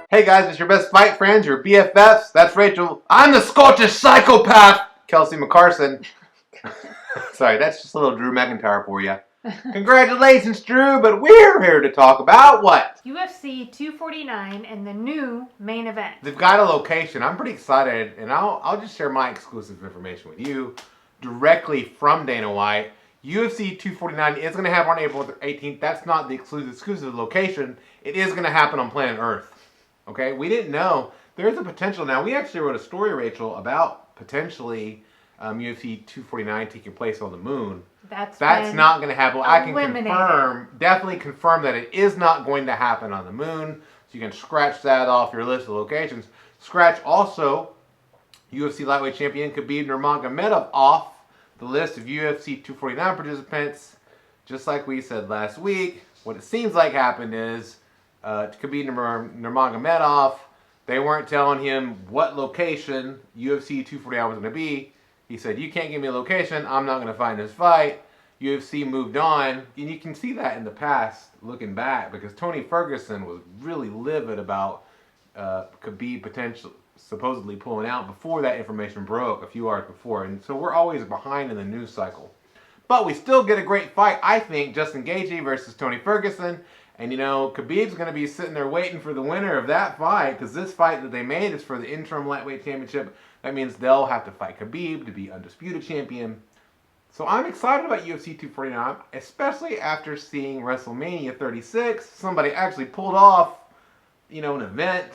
Hey guys, it's your best fight friends, your BFFs. That's Rachel. I'm the Scottish psychopath, Kelsey McCarson. Sorry, that's just a little Drew McIntyre for you. Congratulations, Drew, but we're here to talk about what? UFC 249 and the new main event. They've got a location. I'm pretty excited, and I'll just share my exclusive information with you directly from Dana White. UFC 249 is going to happen on April 18th. That's not the exclusive location. It is going to happen on planet Earth. Okay, we didn't know. There's a potential now. We actually wrote a story, Rachel, about potentially UFC 249 taking place on the moon. That's not going to happen. I can definitely confirm that it is not going to happen on the moon. So you can scratch that off your list of locations. Scratch also UFC lightweight champion Khabib Nurmagomedov off the list of UFC 249 participants. Just like we said last week, what it seems like happened is Khabib Nurmagomedov, they weren't telling him what location UFC 249 was going to be. He said, you can't give me a location, I'm not going to find this fight. UFC moved on, and you can see that in the past, looking back, because Tony Ferguson was really livid about Khabib supposedly pulling out before that information broke a few hours before. And so we're always behind in the news cycle. But we still get a great fight, I think, Justin Gaethje versus Tony Ferguson. And, you know, Khabib's going to be sitting there waiting for the winner of that fight, because this fight that they made is for the interim lightweight championship. That means they'll have to fight Khabib to be undisputed champion. So I'm excited about UFC 249, especially after seeing Wrestlemania 36. Somebody actually pulled off, you know, an event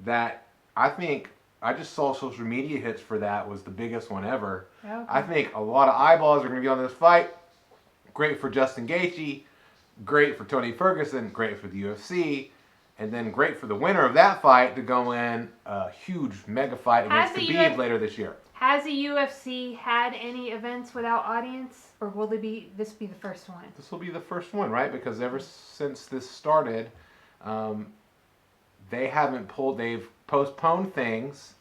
that I think, I just saw social media hits for that, was the biggest one ever. Okay. I think a lot of eyeballs are going to be on this fight. Great for Justin Gaethje. Great for Tony Ferguson, great for the UFC, and then great for the winner of that fight to go in a huge mega fight against Khabib later this year. Has the UFC had any events without audience, or will this be the first one? This will be the first one, right? Because ever since this started, they've postponed things.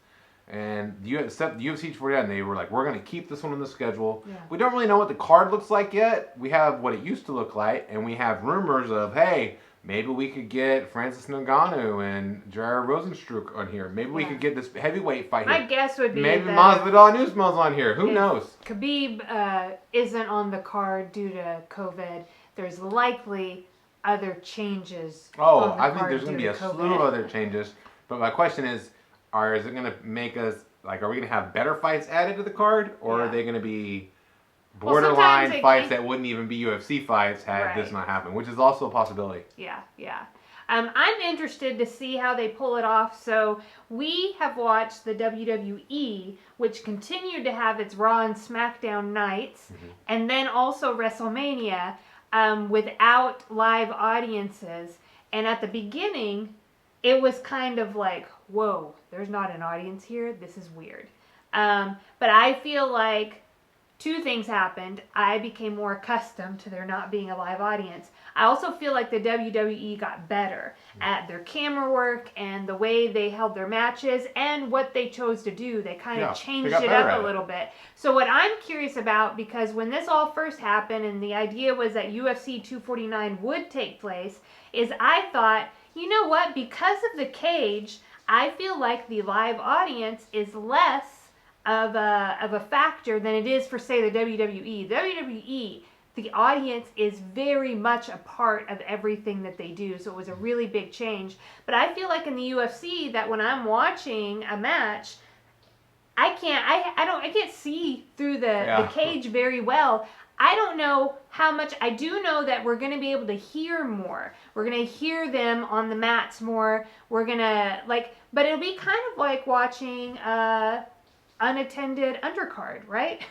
And except the UFC 249, they were like, we're going to keep this one on the schedule. Yeah. We don't really know what the card looks like yet. We have what it used to look like, and we have rumors of, hey, maybe we could get Francis Ngannou and Jared Rosenstruck on here. Maybe we could get this heavyweight fight here. My guess would be maybe Masvidal and Usman's on here. Who knows? Khabib isn't on the card due to COVID. There's likely other changes. I think there's going to be a slew of other changes. But my question is it going to make us, like, are we going to have better fights added to the card? Or are they going to be borderline fights that wouldn't even be UFC fights had this not happened? Which is also a possibility. Yeah. I'm interested to see how they pull it off. So we have watched the WWE, which continued to have its Raw and SmackDown nights, and then also WrestleMania without live audiences. And at the beginning, it was kind of like, whoa, there's not an audience here. This is weird. But I feel like two things happened. I became more accustomed to there not being a live audience. I also feel like the WWE got better at their camera work and the way they held their matches and what they chose to do. They kind of changed it up a little bit. So what I'm curious about, because when this all first happened and the idea was that UFC 249 would take place, is I thought, you know what, because of the cage, I feel like the live audience is less of a factor than it is for, say, the WWE. WWE, the audience is very much a part of everything that they do, so it was a really big change. But I feel like in the UFC that when I'm watching a match, I can't see through the cage very well. I don't know how much. I do know that we're going to be able to hear more. We're going to hear them on the mats more. We're going to, but it'll be kind of like watching unattended undercard, right?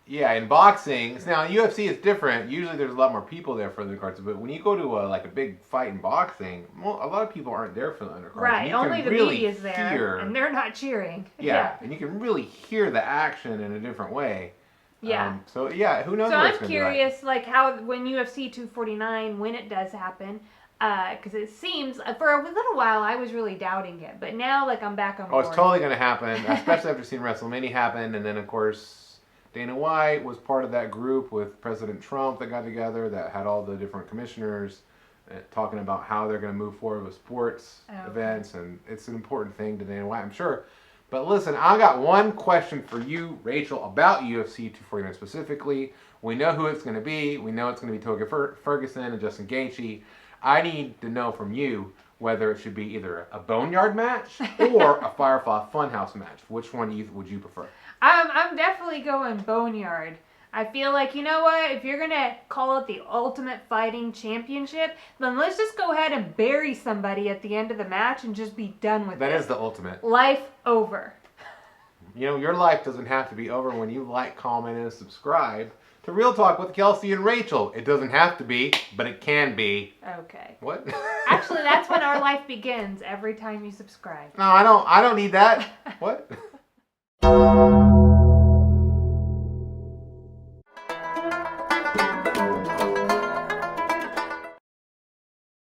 Yeah, in boxing, now UFC is different. Usually there's a lot more people there for the undercards, but when you go to a big fight in boxing, a lot of people aren't there for the undercards. Right, only the media's there, and they're not cheering. Yeah, and you can really hear the action in a different way. Yeah. Who knows? So I'm curious, how when UFC 249, when it does happen, because it seems for a little while I was really doubting it, but now I'm back on board. Oh, it's totally going to happen, especially after seeing WrestleMania happen, and then of course Dana White was part of that group with President Trump that got together that had all the different commissioners talking about how they're going to move forward with sports Okay. events, and it's an important thing to Dana White, I'm sure. But listen, I got one question for you, Rachel, about UFC 249 specifically. We know who it's going to be. We know it's going to be Toga Ferguson and Justin Gaethje. I need to know from you whether it should be either a Boneyard match or a Firefly Funhouse match. Which one would you prefer? I'm definitely going Boneyard. I feel like, you know what, if you're going to call it the Ultimate Fighting Championship, then let's just go ahead and bury somebody at the end of the match and just be done with it. That is the ultimate. Life over. You know, your life doesn't have to be over when you like, comment, and subscribe to Real Talk with Kelsey and Rachel. It doesn't have to be, but it can be. Okay. What? Actually, that's when our life begins, every time you subscribe. No, I don't need that. What?